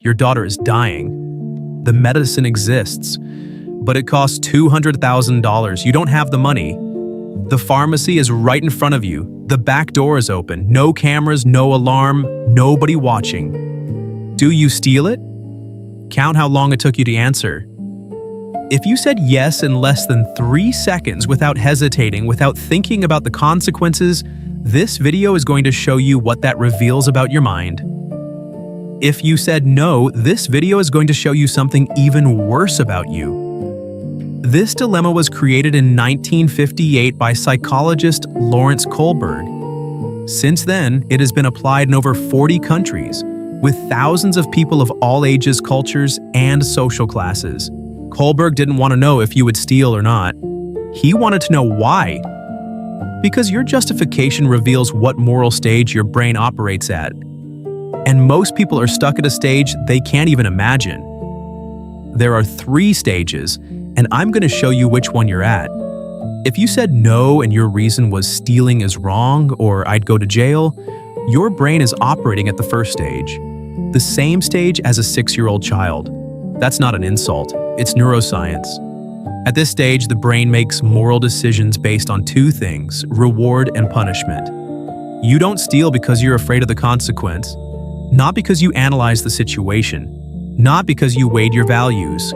Your daughter is dying. The medicine exists, but it costs $200,000. You don't have the money. The pharmacy is right in front of you. The back door is open. No cameras, no alarm, nobody watching. Do you steal it? Count how long it took you to answer. If you said yes in less than 3 seconds without hesitating, without thinking about the consequences, this video is going to show you what that reveals about your mind. If you said no, this video is going to show you something even worse about you. This dilemma was created in 1958 by psychologist Lawrence Kohlberg. Since then, it has been applied in over 40 countries, with thousands of people of all ages, cultures, and social classes. Kohlberg didn't want to know if you would steal or not. He wanted to know why. Because your justification reveals what moral stage your brain operates at. And most people are stuck at a stage they can't even imagine. There are 3 stages, and I'm going to show you which one you're at. If you said no and your reason was stealing is wrong or I'd go to jail, your brain is operating at the first stage, the same stage as a 6-year-old child. That's not an insult, it's neuroscience. At this stage, the brain makes moral decisions based on 2 things, reward and punishment. You don't steal because you're afraid of the consequence, not because you analyze the situation, not because you weighed your values,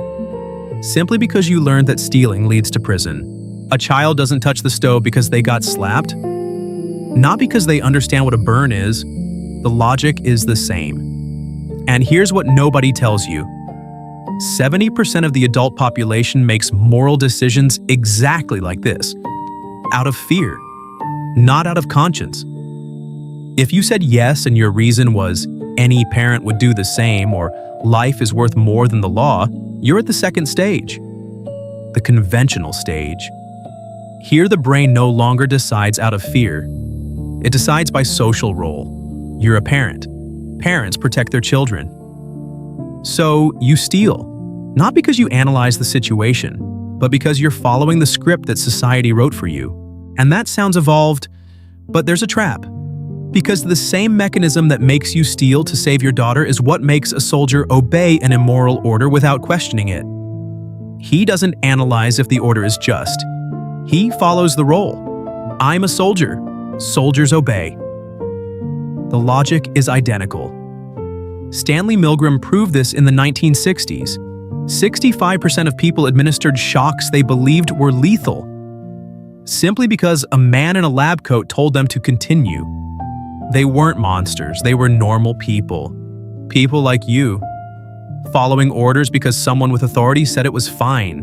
simply because you learned that stealing leads to prison. A child doesn't touch the stove because they got slapped, not because they understand what a burn is. The logic is the same. And here's what nobody tells you. 70% of the adult population makes moral decisions exactly like this, out of fear, not out of conscience. If you said yes and your reason was any parent would do the same or life is worth more than the law, you're at the second stage, the conventional stage. Here the brain no longer decides out of fear. It decides by social role. You're a parent. Parents protect their children. So you steal, not because you analyze the situation, but because you're following the script that society wrote for you. And that sounds evolved, but there's a trap. Because the same mechanism that makes you steal to save your daughter is what makes a soldier obey an immoral order without questioning it. He doesn't analyze if the order is just. He follows the role. I'm a soldier. Soldiers obey. The logic is identical. Stanley Milgram proved this in the 1960s. 65% of people administered shocks they believed were lethal, simply because a man in a lab coat told them to continue. They weren't monsters, they were normal people. People like you, following orders because someone with authority said it was fine.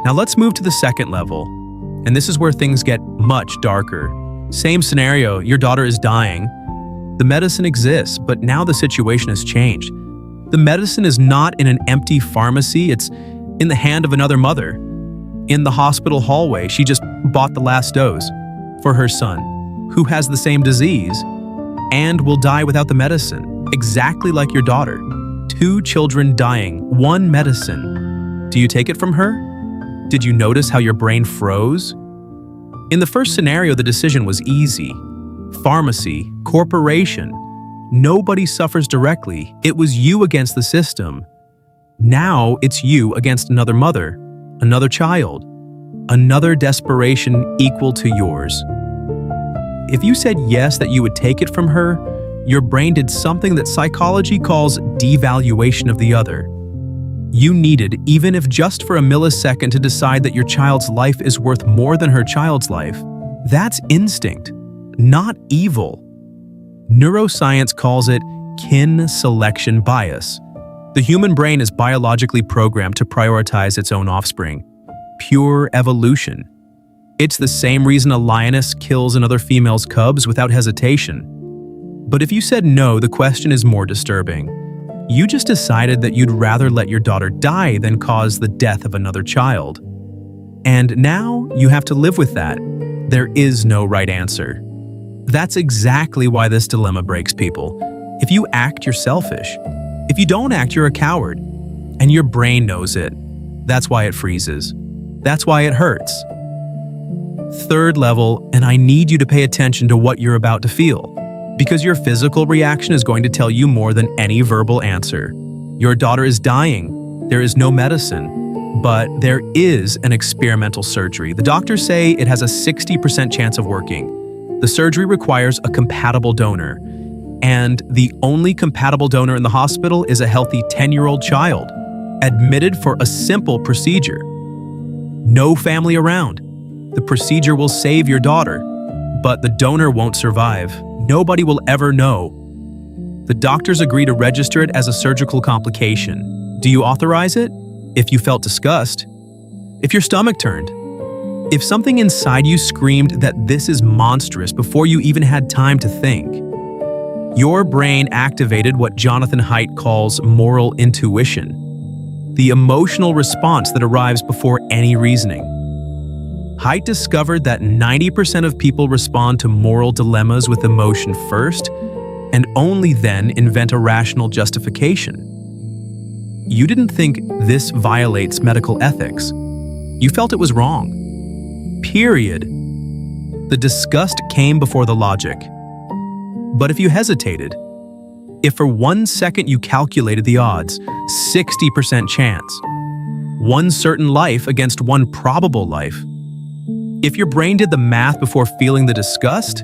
Now let's move to the second level, and this is where things get much darker. Same scenario, your daughter is dying. The medicine exists, but now the situation has changed. The medicine is not in an empty pharmacy, it's in the hand of another mother. In the hospital hallway, she just bought the last dose for her son, who has the same disease and will die without the medicine, exactly like your daughter. 2 children dying, 1 medicine. Do you take it from her? Did you notice how your brain froze? In the first scenario, the decision was easy. Pharmacy, corporation. Nobody suffers directly. It was you against the system. Now it's you against another mother, another child, another desperation equal to yours. If you said yes that you would take it from her, your brain did something that psychology calls devaluation of the other. You needed, even if just for a millisecond, to decide that your child's life is worth more than her child's life. That's instinct, not evil. Neuroscience calls it kin selection bias. The human brain is biologically programmed to prioritize its own offspring. Pure evolution. It's the same reason a lioness kills another female's cubs without hesitation. But if you said no, the question is more disturbing. You just decided that you'd rather let your daughter die than cause the death of another child. And now you have to live with that. There is no right answer. That's exactly why this dilemma breaks people. If you act, you're selfish. If you don't act, you're a coward. And your brain knows it. That's why it freezes. That's why it hurts. Third level, and I need you to pay attention to what you're about to feel. Because your physical reaction is going to tell you more than any verbal answer. Your daughter is dying. There is no medicine, but there is an experimental surgery. The doctors say it has a 60% chance of working. The surgery requires a compatible donor, and the only compatible donor in the hospital is a healthy 10-year-old child, admitted for a simple procedure. No family around. The procedure will save your daughter, but the donor won't survive. Nobody will ever know. The doctors agree to register it as a surgical complication. Do you authorize it? If you felt disgust? If your stomach turned? If something inside you screamed that this is monstrous before you even had time to think? Your brain activated what Jonathan Haidt calls moral intuition, the emotional response that arrives before any reasoning. Haidt discovered that 90% of people respond to moral dilemmas with emotion first, and only then invent a rational justification. You didn't think this violates medical ethics. You felt it was wrong. Period. The disgust came before the logic. But if you hesitated, if for 1 second you calculated the odds, 60% chance, one certain life against one probable life, if your brain did the math before feeling the disgust,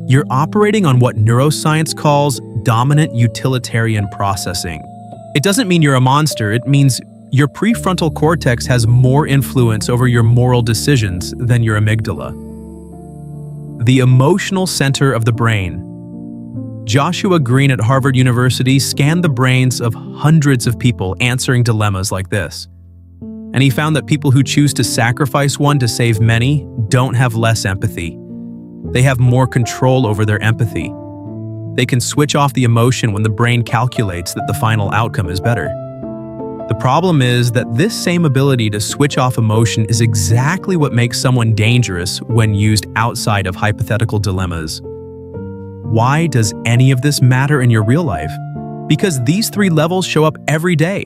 you're operating on what neuroscience calls dominant utilitarian processing. It doesn't mean you're a monster, it means your prefrontal cortex has more influence over your moral decisions than your amygdala. The emotional center of the brain. Joshua Greene at Harvard University scanned the brains of hundreds of people answering dilemmas like this. And he found that people who choose to sacrifice one to save many don't have less empathy. They have more control over their empathy. They can switch off the emotion when the brain calculates that the final outcome is better. The problem is that this same ability to switch off emotion is exactly what makes someone dangerous when used outside of hypothetical dilemmas. Why does any of this matter in your real life? Because these 3 levels show up every day.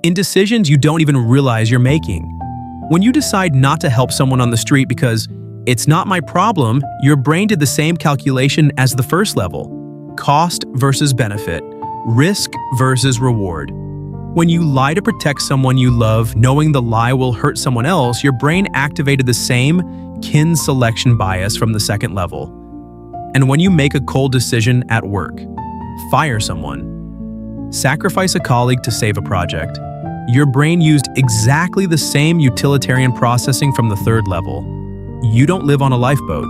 In decisions you don't even realize you're making. When you decide not to help someone on the street because it's not my problem, your brain did the same calculation as the first level. Cost versus benefit, risk versus reward. When you lie to protect someone you love, knowing the lie will hurt someone else, your brain activated the same kin selection bias from the second level. And when you make a cold decision at work, fire someone, sacrifice a colleague to save a project, your brain used exactly the same utilitarian processing from the third level. You don't live on a lifeboat,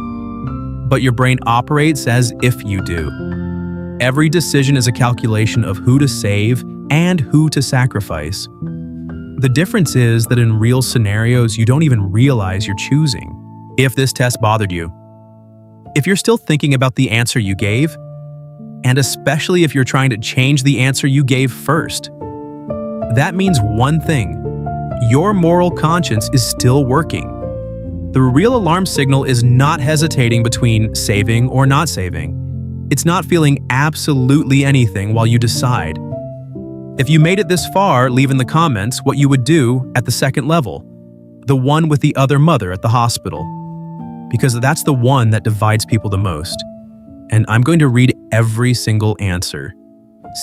but your brain operates as if you do. Every decision is a calculation of who to save and who to sacrifice. The difference is that in real scenarios, you don't even realize you're choosing. If this test bothered you, if you're still thinking about the answer you gave, and especially if you're trying to change the answer you gave first, that means one thing: your moral conscience is still working. The real alarm signal is not hesitating between saving or not saving. It's not feeling absolutely anything while you decide. If you made it this far, leave in the comments what you would do at the second level, the one with the other mother at the hospital, because that's the one that divides people the most. And I'm going to read every single answer.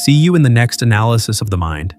See you in the next analysis of the mind.